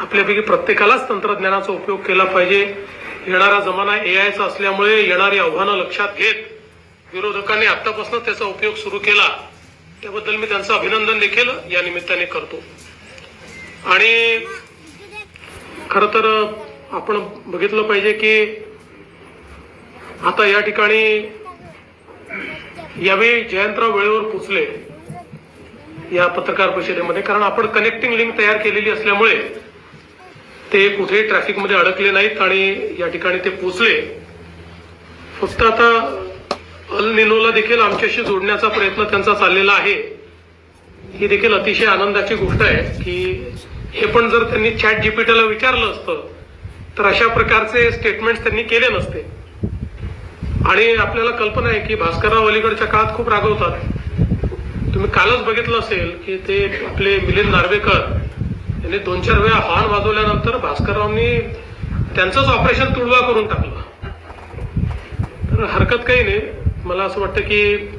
आपल्यापैकी प्रत्येकालाच तंत्रज्ञानाचा उपयोग केला पाहिजे। येणारा जमाना एआयचा असल्यामुळे येणारी आव्हानं लक्षात घेत विरोधकांनी आतापासून त्याचा उपयोग सुरू केला, त्याबद्दल मी त्यांचं अभिनंदन देखील या निमित्ताने करतो। आणि खरं तर आपण बघितलं पाहिजे की आता या ठिकाणी यावेळी जयंतराव वेळेवर पोहोचले या पत्रकार परिषदेमध्ये, कारण आपण कनेक्टिंग लिंक तयार केलेली असल्यामुळे ते कुठेही ट्रॅफिकमध्ये अडकले नाहीत आणि या ठिकाणी ते पोहोचले। फक्त आता अल निनोला देखील आमच्याशी जोडण्याचा प्रयत्न त्यांचा चाललेला आहे। ही देखील अतिशय आनंदाची गोष्ट आहे की हे पण जर त्यांनी चॅट जीपीटीला विचारलं असतं तर अशा प्रकारचे स्टेटमेंट्स त्यांनी केले नसते। आणि आपल्याला कल्पना आहे की भास्करराव अलीकडच्या काळात खूप रागवतात। तुम्ही कालच बघितलं असेल की ते आपले मिलिंद नार्वेकर यांनी 2-4 वेळा हॉर्न वाजवल्यानंतर भास्कररावनी त्यांचंच ऑपरेशन तुडवा करून टाकलं। तर हरकत काही नाही, मला असं वाटतं की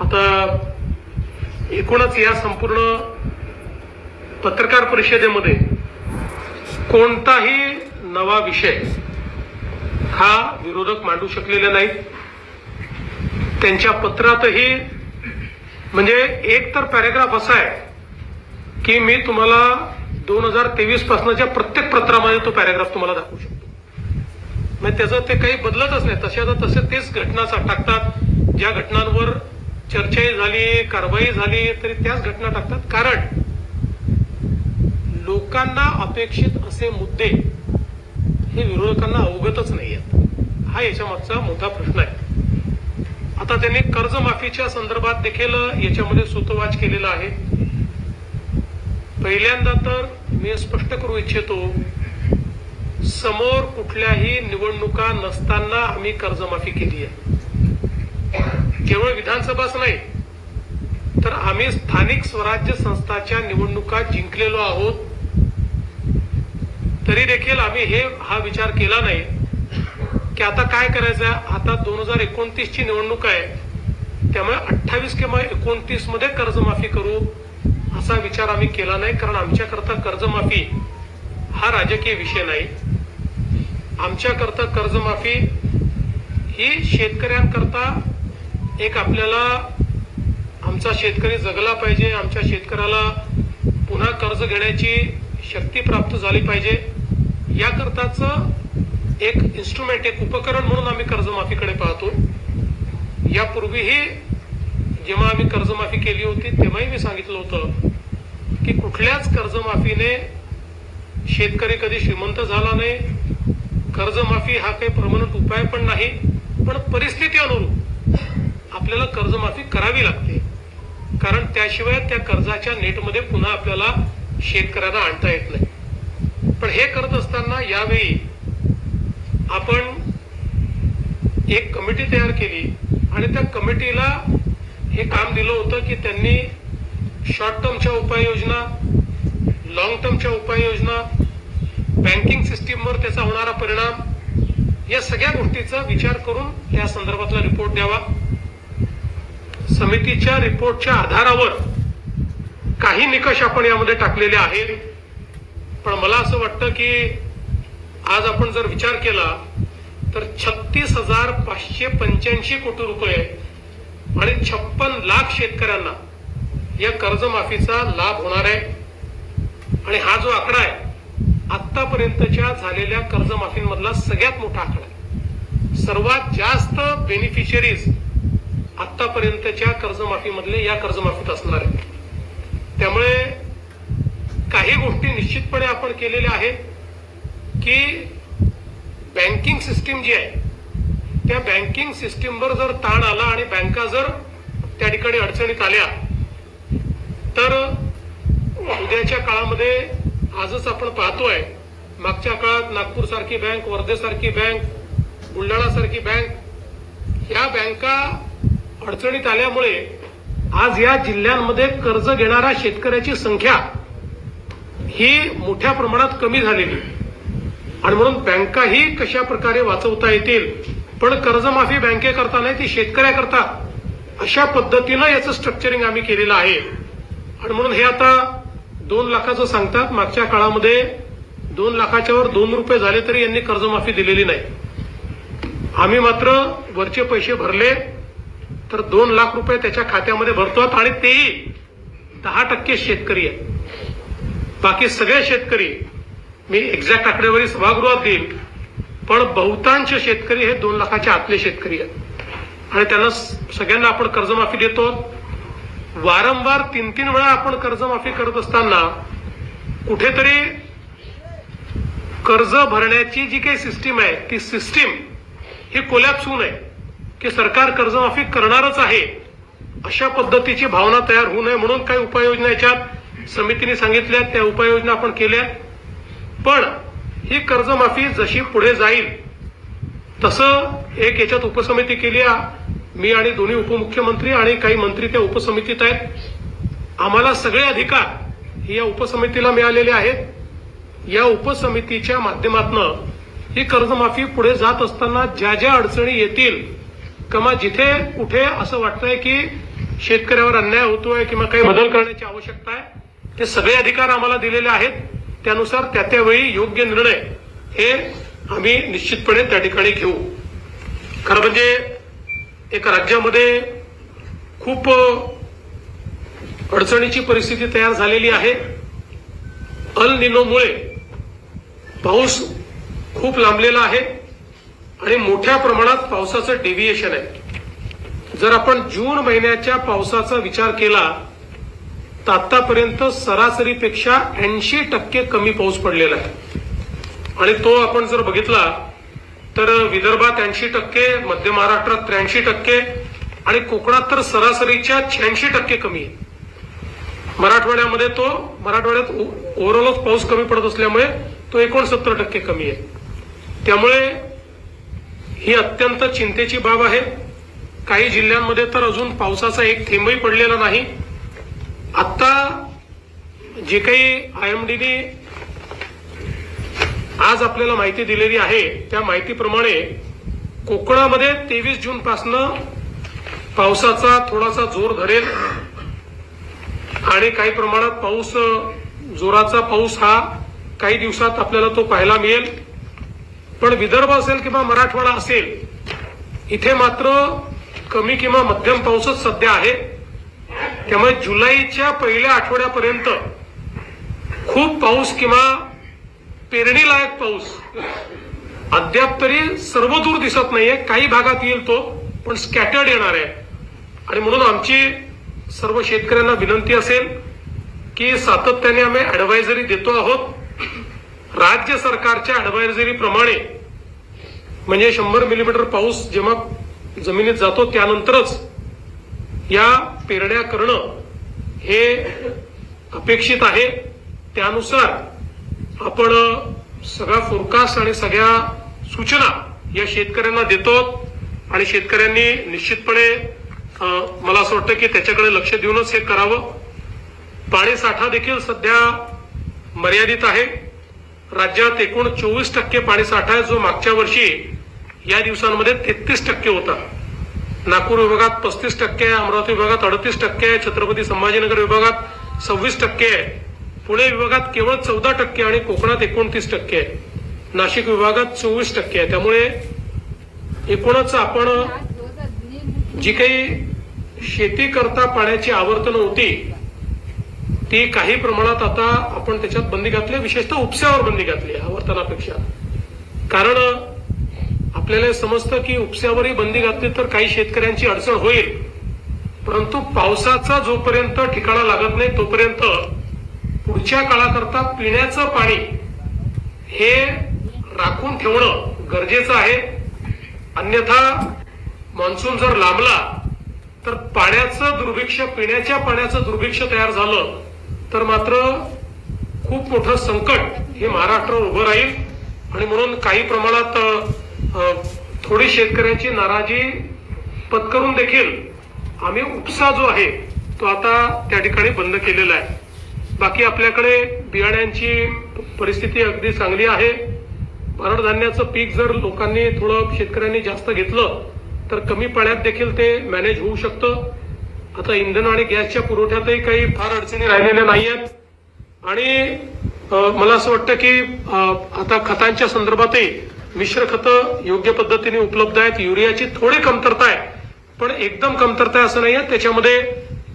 आता एकूणच या संपूर्ण पत्रकार परिषदेमध्ये कोणताही नवा विषय हा विरोधक मांडू शकलेले नाहीत। त्यांच्या पत्रातही म्हणजे एक तर पॅरेग्राफ असा आहे की मी तुम्हाला 2023 पासूनच्या प्रत्येक पत्रामध्ये तो पॅरेग्राफ तुम्हाला दाखवू शकतो। म्हणजे त्याचं ते काही बदलतच नाही, तसे तेच घटना टाकतात। ज्या घटनांवर चर्चाही झाली, कारवाई झाली तरी त्याच घटना टाकतात, कारण लोकांना अपेक्षित असे मुद्दे हे विरोधकांना अवगतच नाहीयेत। हा याच्या मागचा मोठा प्रश्न आहे। आता त्यांनी कर्जमाफीच्या संदर्भात देखील याच्यामध्ये सूतवाच केलेला आहे। पहिल्यांदा तर मी स्पष्ट करू इच्छितो, समोर कुठल्याही निवडणुका नसताना आम्ही कर्जमाफी केली आहे। केवळ विधानसभाच नाही तर आम्ही स्थानिक स्वराज्य संस्थाच्या निवडणुका जिंकलेलो आहोत, तरी देखील आम्ही हा विचार केला नाही की आता काय करायचं आहे। आता 2029 ची निवडणूक आहे, त्यामुळे 28 किंवा 29 मध्ये कर्जमाफी करू असा विचार आम्ही केला नाही, कारण आमच्याकरता कर्जमाफी हा राजकीय विषय नाही। आमच्याकरता कर्जमाफी ही शेतकऱ्यांकरता एक आपल्याला आमचा शेतकरी जगला पाहिजे, आमच्या शेतकऱ्याला पुन्हा कर्ज घेण्याची शक्ती प्राप्त झाली पाहिजे, याकरताच एक इन्स्ट्रुमेंट, एक उपकरण म्हणून आम्ही कर्जमाफीकडे पाहतो। यापूर्वीही जेव्हा आम्ही कर्जमाफी केली होती तेव्हाही मी सांगितलं होतं की कुठल्याच कर्जमाफीने शेतकरी कधी श्रीमंत झाला नाही। कर्जमाफी हा काही परमनंट उपाय पण नाही, पण परिस्थिती अनुरूप आपल्याला कर्जमाफी करावी लागते, कारण त्याशिवाय त्या कर्जाच्या नेटमध्ये पुन्हा आपल्याला शेतकऱ्यांना आणता येत नाही। पण हे करत असताना यावेळी आपण एक कमिटी तयार केली आणि त्या कमिटीला हे काम दिलं होतं की त्यांनी शॉर्ट टर्मच्या उपाययोजना, लॉंग टर्मच्या उपाययोजना, बँकिंग सिस्टीमवर त्याचा होणारा परिणाम, या सगळ्या गोष्टीचा विचार करून त्या संदर्भातला रिपोर्ट द्यावा। समितीच्या रिपोर्टच्या आधारावर काही निकष आपण यामध्ये टाकलेले आहेत, पण मला असं वाटतं की आज आपण जर विचार केला तर 36,585 कोटी रुपये आणि 56 लाख शेतकऱ्यांना या कर्जमाफीचा लाभ होणार आहे। आणि हा जो आकडा आहे आतापर्यंतच्या झालेल्या कर्जमाफींमधला सगळ्यात मोठा आकडा आहे। सर्वात जास्त बेनिफिशियरीज आतापर्यंतच्या कर्जमाफीमधले या कर्जमाफीत असणार आहे। त्यामुळे काही गोष्टी निश्चितपणे आपण केलेल्या आहेत की बँकिंग सिस्टीम जी आहे त्या बँकिंग सिस्टीमवर जर ताण आला आणि बँका जर त्या ठिकाणी अडचणीत आल्या तर उद्याच्या काळामध्ये आजच आपण पाहतोय, मागच्या काळात नागपूर सारखी बँक, वर्धे सारखी बँक, बुलढाणा सारखी बँक, ह्या बँका अडचणीत आल्यामुळे आज या जिल्ह्यांमध्ये कर्ज घेणाऱ्या शेतकऱ्याची संख्या ही मोठ्या प्रमाणात कमी झालेली, आणि म्हणून बँकाही कशा प्रकारे वाचवता येतील, पण कर्जमाफी बँकेकरता नाही ती शेतकऱ्याकरता, अशा पद्धतीनं याचं स्ट्रक्चरिंग आम्ही केलेलं आहे। आणि म्हणून हे आता 2 लाखाचं सांगतात, मागच्या काळामध्ये 2 लाखाच्या वर 2 रुपये झाले तरी यांनी कर्जमाफी दिलेली नाही. आम्ही मात्र वरचे पैसे भरले तर 2 लाख रुपये त्याच्या खात्यामध्ये भरतो आणि तेही 10% शेतकरी आहेत. बाकी सगळे शेतकरी, मी एक्झॅक्ट आकडेवारी सभागृहात देईल, पण बहुतांश शेतकरी हे 2 लाखाच्या आतले शेतकरी आहेत आणि त्यांना सगळ्यांना आपण कर्जमाफी देतो. वारंवार 3-3 वेळा आपण कर्जमाफी करत असताना कुठेतरी कर्ज भरण्याची जी काही सिस्टीम आहे ती सिस्टीम ही कोलॅप्स होऊ नये की सरकार कर्जमाफी करणारच आहे अशा पद्धतीची भावना तयार होऊ नये म्हणून काही उपाययोजना याच्यात समितीने सांगितल्या, त्या उपाययोजना आपण केल्या. पण ही कर्जमाफी जशी पुढे जाईल तसं एक याच्यात उपसमिती केली. मी आणि दोन्ही उपमुख्यमंत्री आणि काही मंत्री त्या उपसमितीत आहेत. आम्हाला सगळे अधिकार या उपसमितीला मिळालेले आहेत. या उपसमितीच्या माध्यमातून ही कर्जमाफी पुढे जात असताना ज्या ज्या अडचणी येतील किंवा जिथे कुठे असं वाटतंय की शेतकऱ्यावर अन्याय होतोय किंवा काही बदल करण्याची आवश्यकता आहे ते सगळे अधिकार आम्हाला दिलेले आहेत. त्यानुसार त्या त्यावेळी योग्य निर्णय हे आम्ही निश्चितपणे त्या ठिकाणी घेऊ. खरं म्हणजे एका राज्यामध्ये खूप अडचणीची परिस्थिती तयार झालेली आहे. अल निनोमुळे पाऊस खूप लांबलेला आहे आणि मोठ्या प्रमाणात पावसाचं डेव्हिएशन आहे. जर आपण जून महिन्याच्या पावसाचा विचार केला तर आतापर्यंत सरासरीपेक्षा 80% कमी पाऊस पडलेला आहे आणि तो आपण जर बघितला तर विदर्भात 80%, मध्य महाराष्ट्रात 83% आणि कोकणात तर सरासरीच्या 86% कमी आहे. मराठवाड्यात ओव्हरऑलच पाऊस कमी पडत असल्यामुळे तो 69% कमी आहे. त्यामुळे ही अत्यंत चिंतेची बाब आहे. काही जिल्ह्यांमध्ये तर अजून पावसाचा एक थेंबही पडलेला नाही. आता जे काही आयएमडीने आज आपल्याला माहिती दिलेली आहे त्या माहितीप्रमाणे कोकणामध्ये 23 जून पासून पावसाचा थोडासा जोर धरेल आणि काही प्रमाणात पाऊस, जोराचा पाऊस हा काही दिवसात आपल्याला तो पाहायला मिळेल. पण विदर्भ असेल किंवा मराठवाडा असेल इथे मात्र कमी किंवा मध्यम पाऊसच सध्या आहे. त्यामुळे जुलैच्या पहिल्या आठवड्यापर्यंत खूप पाऊस किंवा पेरणीलायक पाऊस अद्याप तरी सर्वदूर दिसत नाहीये. काही भागात येईल तो, पण स्कॅटर्ड येणार आहे. आणि म्हणून आमची सर्व शेतकऱ्यांना विनंती असेल की सातत्याने आम्ही ऍडवायझरी देतो आहोत. राज्य सरकारच्या ऍडवायझरीप्रमाणे म्हणजे 100 मिलीमीटर पाऊस जेव्हा जमिनीत जातो त्यानंतरच या पेरण्या करणं हे अपेक्षित आहे. त्यानुसार आपण सगळा फोरकास्ट आणि सगळ्या सूचना या शेतकऱ्यांना देतो आणि शेतकऱ्यांनी निश्चितपणे मला असं वाटतं की त्याच्याकडे लक्ष देऊनच हे करावं. पाणी साठा देखील सध्या मर्यादित आहे. राज्यात एकूण 24% पाणी साठा आहे जो मागच्या वर्षी या दिवसांमध्ये 33% होता. नागपूर विभागात 35% आहे, अमरावती विभागात 38% आहे, छत्रपती संभाजीनगर विभागात 26% आहे, पुणे विभागात केवळ 14% आणि कोकणात 29% आहे, नाशिक विभागात 24% आहे. त्यामुळे एकूणच आपण जी काही शेती करता पाण्याची आवर्तन होती ती काही प्रमाणात आता आपण त्याच्यात बंदी घातली, विशेषतः उपस्यावर बंदी घातली आवर्तनापेक्षा. कारण आपल्याला समजतं की उपस्यावरही बंदी घातली तर काही शेतकऱ्यांची अडचण होईल, परंतु पावसाचा जोपर्यंत ठिकाणा लागत नाही तोपर्यंत पुढच्या काळाकरता पिण्याचं पाणी हे राखून ठेवणं गरजेचं आहे. अन्यथा मान्सून जर लांबला तर पाण्याचं दुर्भिक्ष्य, पिण्याच्या पाण्याचं दुर्भिक्ष्य तयार झालं तर मात्र खूप मोठं संकट हे महाराष्ट्रावर उभं राहील. आणि म्हणून काही प्रमाणात थोडी शेतकऱ्यांची नाराजी पत्करून देखील आम्ही उपसा जो आहे तो आता त्या ठिकाणी बंद केलेला आहे. बाकी आपल्याकडे बियाण्यांची परिस्थिती अगदी चांगली आहे. भरड धान्याचं पीक जर लोकांनी थोडं शेतकऱ्यांनी जास्त घेतलं तर कमी पाण्यात देखील ते मॅनेज होऊ शकतं. आता इंधन आणि गॅसच्या पुरवठ्यातही काही फार अडचणी राहिलेल्या नाहीयेत आणि मला असं वाटतं की आता खतांच्या संदर्भातही मिश्र खतं योग्य पद्धतीने उपलब्ध आहेत. युरियाची थोडी कमतरता आहे, पण एकदम कमतरता आहे असं नाही आहे. त्याच्यामध्ये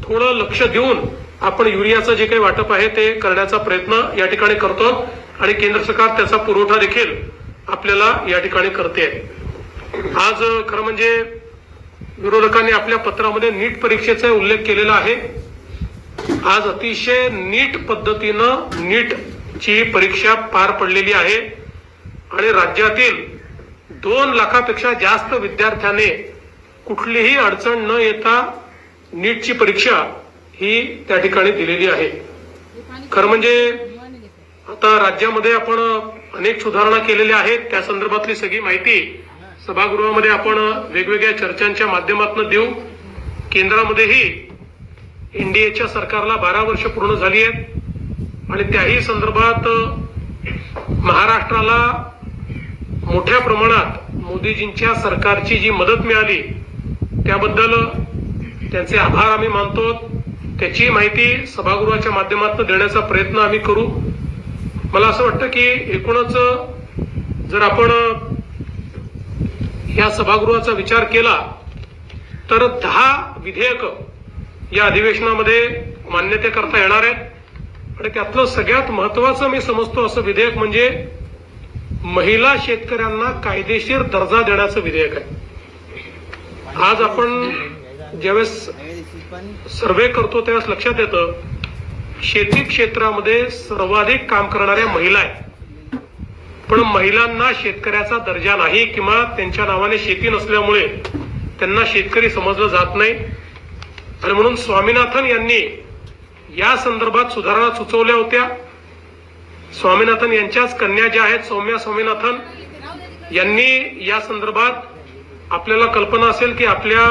थोडं लक्ष देऊन आपण युरियाचं जे काही वाटप आहे ते करण्याचा प्रयत्न या ठिकाणी करतो आणि केंद्र सरकार त्याचा पुरवठा देखील आपल्याला या ठिकाणी करते. आज खरं म्हणजे विरोधकांनी आपल्या पत्रामध्ये नीट परीक्षेचा उल्लेख केलेला आहे. आज अतिशय नीट पद्धतीनं नीटची परीक्षा पार पडलेली आहे आणि राज्यातील 2 लाखापेक्षा जास्त विद्यार्थ्याने कुठलीही अडचण न येता नीटची परीक्षा ही त्या ठिकाणी दिलेली आहे. खरं म्हणजे आता राज्यामध्ये आपण अनेक सुधारणा केलेल्या आहेत. त्या संदर्भातली सगळी माहिती सभागृहामध्ये आपण वेगवेगळ्या चर्चांच्या माध्यमातून देऊ. केंद्रामध्येही एनडीएच्या सरकारला 12 वर्ष पूर्ण झाली आहेत आणि त्याही संदर्भात महाराष्ट्राला मोठ्या प्रमाणात मोदीजींच्या सरकारची जी मदत मिळाली त्याबद्दल त्यांचे आभार आम्ही मानतो. त्याची माहिती सभागृहाच्या माध्यमातून देण्याचा प्रयत्न आम्ही करू. मला असं वाटतं की एकूणच जर आपण या सभागृहाचा विचार केला तर 10 विधेयक या अधिवेशनामध्ये मान्यते करता येणार आहेत आणि त्यातलं सगळ्यात महत्वाचं मी समजतो असं विधेयक म्हणजे महिला शेतकऱ्यांना कायदेशीर दर्जा देण्याचं विधेयक आहे. आज आपण ज्यावेळेस सर्वे करतो त्यावेळेस लक्षात येतं शेती क्षेत्रामध्ये सर्वाधिक काम करणाऱ्या महिला आहेत, पण महिलांना शेतकऱ्याचा दर्जा नाही किंवा त्यांच्या नावाने शेती नसल्यामुळे त्यांना शेतकरी समजलं जात नाही आणि म्हणून स्वामीनाथन यांनी या संदर्भात सुधारणा सुचवल्या होत्या. स्वामीनाथन यांच्याच कन्या ज्या आहेत सौम्या स्वामीनाथन यांनी या संदर्भात आपल्याला कल्पना असेल की आपल्या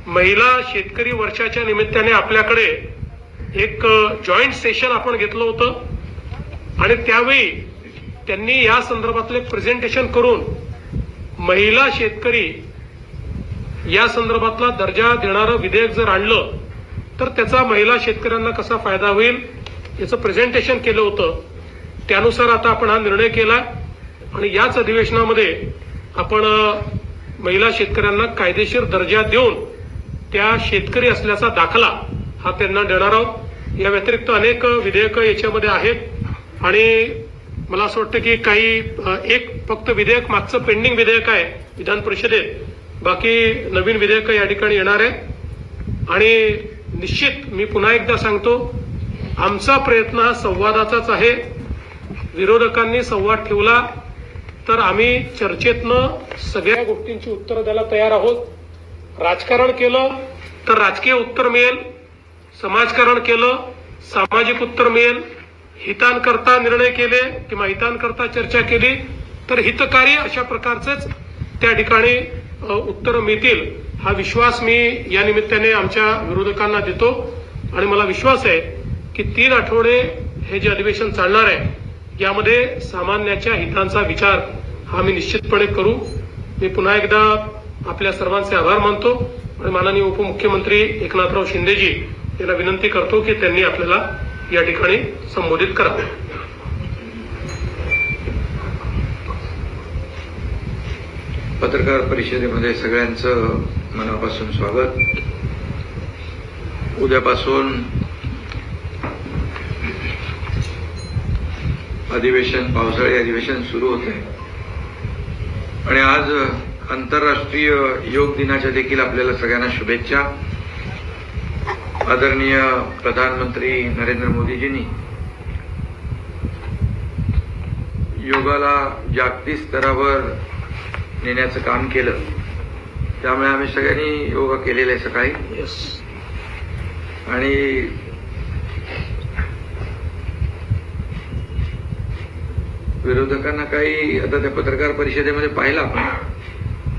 महिला शेतकरी वर्षाच्या निमित्ताने आपल्याकडे एक जॉईंट सेशन आपण घेतलं होतं आणि त्यावेळी त्यांनी या संदर्भातले प्रेझेंटेशन करून महिला शेतकरी या संदर्भातला दर्जा देणारं विधेयक जर आणलं तर त्याचा महिला शेतकऱ्यांना कसा फायदा होईल याचं प्रेझेंटेशन केलं होतं. त्यानुसार आता आपण हा निर्णय केला आणि याच अधिवेशनामध्ये आपण महिला शेतकऱ्यांना कायदेशीर दर्जा देऊन त्या शेतकरी असल्याचा दाखला हा त्यांना देणार आहोत. या व्यतिरिक्त अनेक विधेयकं याच्यामध्ये आहेत आणि मला असं वाटतं की काही एक फक्त विधेयक मागचं पेंडिंग विधेयक आहे विधान परिषदेत, बाकी नवीन विधेयकं या ठिकाणी येणार आहे आणि निश्चित मी पुन्हा एकदा सांगतो आमचा प्रयत्न हा संवादाचाच आहे. विरोधकांनी संवाद ठेवला तर आम्ही चर्चेतनं सगळ्या गोष्टींची उत्तरं द्यायला तयार आहोत. राजकारण केलं तर राजकीय उत्तर मिळेल, समाजकारण केलं सामाजिक उत्तर मिळेल, हितांकरता निर्णय केले किंवा हितांकरता चर्चा केली तर हितकारी अशा प्रकारचेच त्या ठिकाणी उत्तरं मिळतील हा विश्वास मी या निमित्ताने आमच्या विरोधकांना देतो आणि मला विश्वास आहे की 3 आठवडे हे जे अधिवेशन चालणार आहे यामध्ये सामान्याच्या हितांचा विचार हा मी निश्चितपणे करू. मी पुन्हा एकदा आपल्या सर्वांचे आभार मानतो आणि माननीय उपमुख्यमंत्री एकनाथराव शिंदेजी यांना विनंती करतो की त्यांनी आपल्याला या ठिकाणी संबोधित करावे. पत्रकार परिषदेमध्ये सगळ्यांचं मनापासून स्वागत. उद्यापासून पावसाळी अधिवेशन सुरू होते आणि आज आंतरराष्ट्रीय योग दिनाच्या देखील आपल्याला सगळ्यांना शुभेच्छा. आदरणीय प्रधानमंत्री नरेंद्र मोदीजींनी योगाला जागतिक स्तरावर नेण्याचं काम केलं, त्यामुळे आम्ही सगळ्यांनी योगा केलेला आहे सकाळी. आणि विरोधकांना काही आता त्या पत्रकार परिषदेमध्ये पाहिलं आपण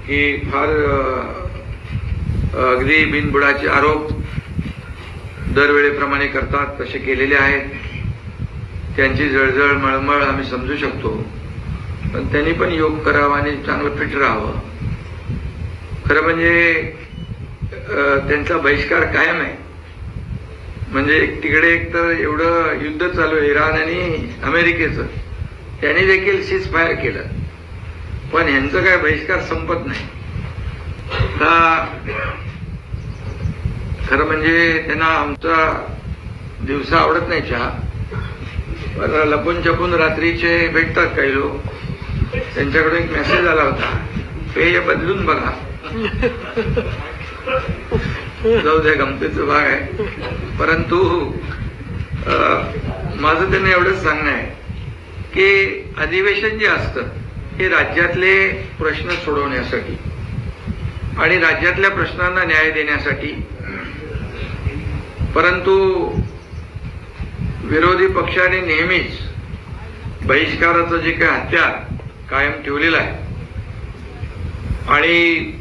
की फार अगदी बिनबुडाचे आरोप दरवेळेप्रमाणे करतात तसे केलेले आहेत. त्यांची जळजळ मळमळ आम्ही समजू शकतो, पण त्यांनी पण योग करावा आणि चांगलं फिट राहावं. खरं म्हणजे त्यांचा बहिष्कार कायम आहे. म्हणजे तिकडे एक तर एवढं युद्ध चालू आहे इराण आणि अमेरिकेचं, त्यांनी देखील सीज फायर केलं, पण ह्यांचं काय बहिष्कार संपत नाही. खरं म्हणजे त्यांना आमचा दिवसा आवडत नाही चहा, पण लपून छपून रात्रीचे भेटतात काही लोक. त्यांच्याकडून एक मेसेज आला होता, पेय बदलून बघा. जाऊ द्या, गमतीचा भाग आहे. परंतु माझं त्यांना एवढंच सांगणं आहे की अधिवेशन जे असतं हे राज्यातले प्रश्न सोडवण्यासाठी आणि राज्यातल्या प्रश्नांना न्याय देण्यासाठी. परंतु विरोधी पक्षाने नेहमीच बहिष्काराचं जे काही हत्यार कायम ठेवलेलं आहे आणि